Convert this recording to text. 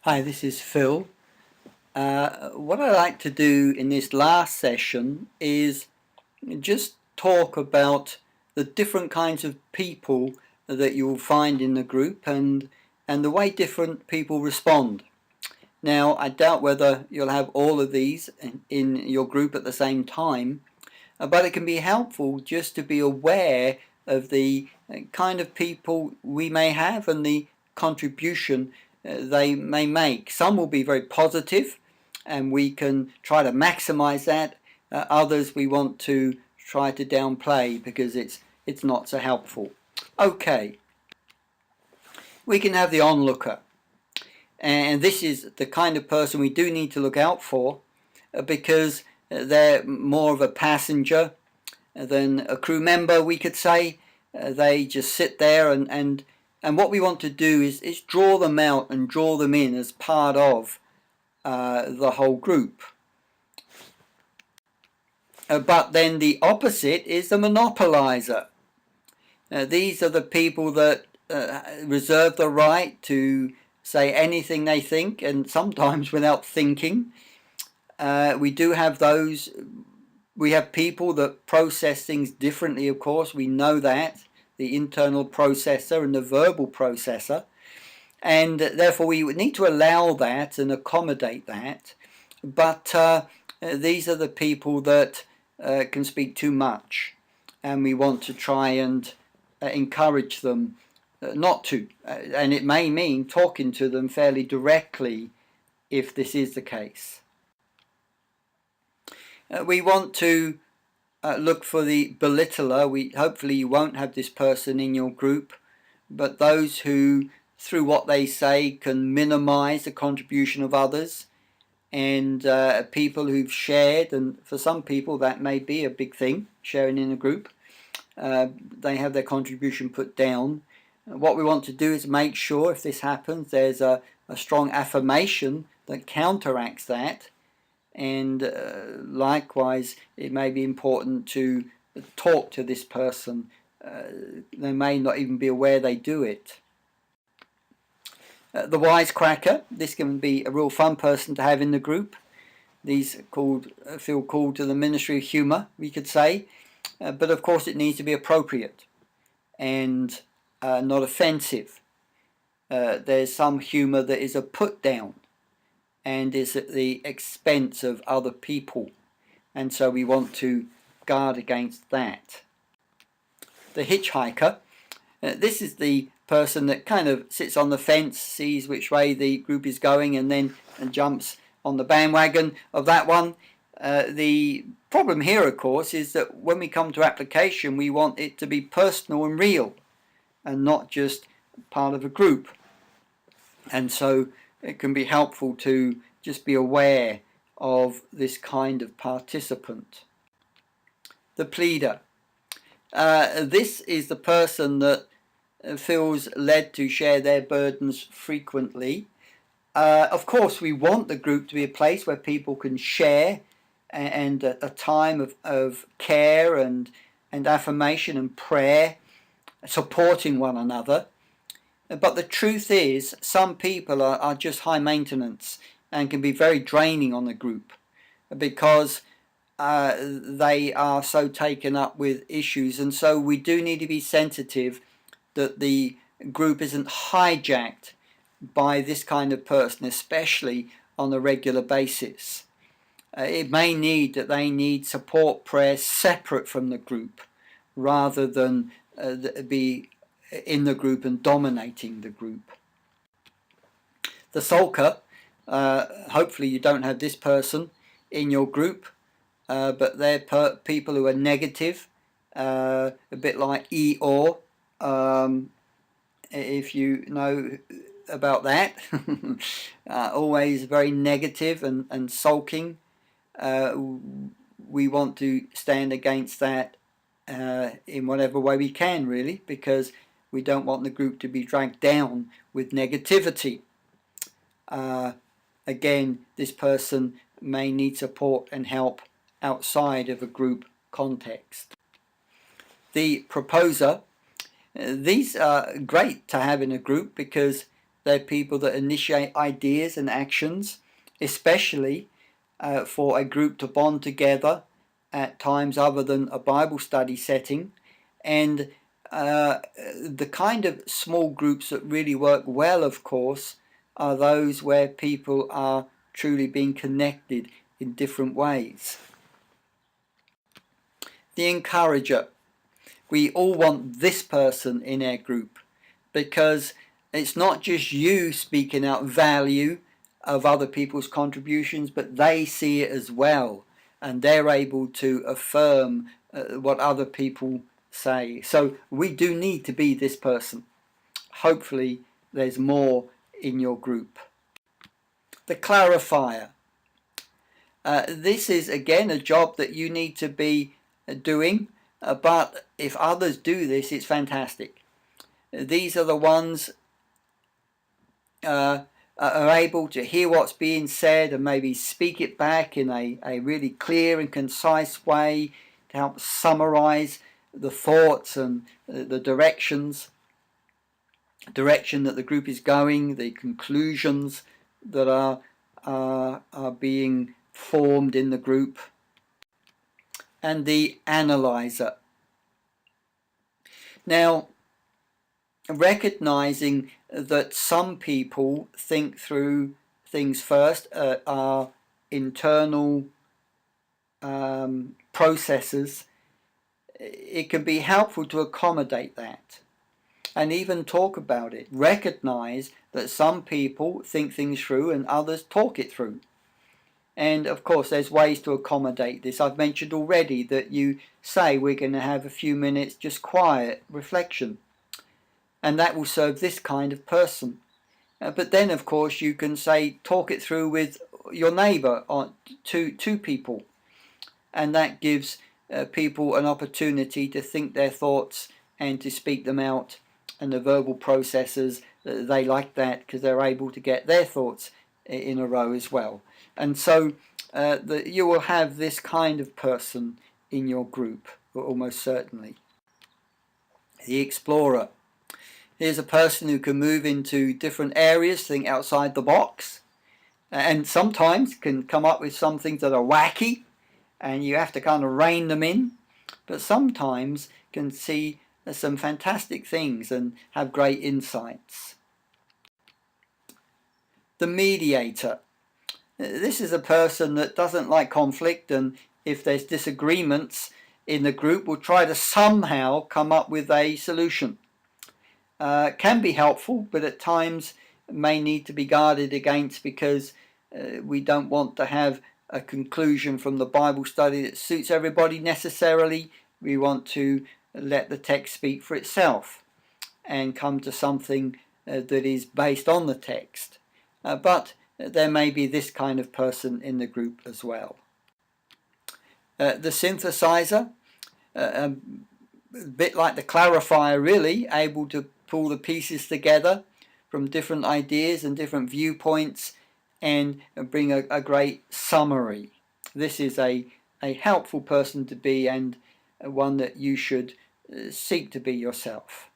Hi, this is Phil. What I'd like to do in this last session is just talk about the different kinds of people that you'll find in the group and the way different people respond. Now, I doubt whether you'll have all of these in your group at the same time, but it can be helpful just to be aware of the kind of people we may have and the contribution they may make. Some will be very positive and we can try to maximize that. Others we want to try to downplay because it's not so helpful. Okay, we can have the onlooker, and this is the kind of person we do need to look out for because they're more of a passenger than a crew member, we could say. They just sit there and what we want to do is draw them out and draw them in as part of the whole group. But then the opposite is the monopolizer. These are the people that reserve the right to say anything they think, and sometimes without thinking. We do have those. We have people that process things differently, of course. We know that, the internal processor and the verbal processor. And therefore we need to allow that and accommodate that. But these are the people that can speak too much. And we want to try and encourage them not to. And it may mean talking to them fairly directly if this is the case. We want to look for the belittler. Hopefully you won't have this person in your group, but those who, through what they say, can minimize the contribution of others, and people who've shared, and for some people that may be a big thing, sharing in a group. They have their contribution put down. What we want to do is make sure, if this happens, there's a strong affirmation that counteracts that. And likewise, it may be important to talk to this person. They may not even be aware they do it. The wisecracker, this can be a real fun person to have in the group. These feel called to the Ministry of Humour, we could say. But of course it needs to be appropriate and not offensive. There's some humour that is a put down and is at the expense of other people, and so we want to guard against that. The hitchhiker, this is the person that kind of sits on the fence, sees which way the group is going, and then jumps on the bandwagon of that one. The problem here, of course, is that when we come to application, we want it to be personal and real and not just part of a group. And so it can be helpful to just be aware of this kind of participant. The pleader. This is the person that feels led to share their burdens frequently. Of course, we want the group to be a place where people can share and a time of care and affirmation and prayer, supporting one another. But the truth is, some people are just high maintenance and can be very draining on the group because they are so taken up with issues. And so we do need to be sensitive that the group isn't hijacked by this kind of person, especially on a regular basis. It may need that they need support prayer separate from the group rather than be in the group and dominating the group. The sulker, hopefully you don't have this person in your group, but they're people who are negative, a bit like Eeyore, if you know about that. Always very negative and sulking. We want to stand against that in whatever way we can, really, because we don't want the group to be dragged down with negativity. Again, this person may need support and help outside of a group context. The proposer, these are great to have in a group because They're people that initiate ideas and actions, especially for a group to bond together at times other than a Bible study setting. And the kind of small groups that really work well, of course, are those where people are truly being connected in different ways. The encourager. We all want this person in our group, because it's not just you speaking out value of other people's contributions, but they see it as well, and they're able to affirm what other people say. So we do need to be this person. Hopefully there's more in your group. The clarifier. This is again a job that you need to be doing, but if others do this, it's fantastic. These are the ones are able to hear what's being said and maybe speak it back in a really clear and concise way to help summarize the thoughts and the direction that the group is going, the conclusions that are being formed in the group. And the analyzer. Now, recognizing that some people think through things first, are internal processes, it can be helpful to accommodate that and even talk about it. Recognize that some people think things through and others talk it through. And of course there's ways to accommodate this. I've mentioned already that you say we're going to have a few minutes just quiet reflection, and that will serve this kind of person. But then of course you can say talk it through with your neighbour or two people, and that gives people an opportunity to think their thoughts and to speak them out, and the verbal processors, they like that because they're able to get their thoughts in a row as well. And so you will have this kind of person in your group, almost certainly. The explorer. Here's a person who can move into different areas, think outside the box, and sometimes can come up with some things that are wacky and you have to kind of rein them in, but sometimes can see some fantastic things and have great insights. The mediator. This is a person that doesn't like conflict, and if there's disagreements in the group, will try to somehow come up with a solution. Can be helpful, but at times may need to be guarded against, because we don't want to have a conclusion from the Bible study that suits everybody necessarily. We want to let the text speak for itself and come to something that is based on the text. But there may be this kind of person in the group as well. The synthesizer, a bit like the clarifier really, able to pull the pieces together from different ideas and different viewpoints and bring a great summary. This is a helpful person to be, and one that you should seek to be yourself.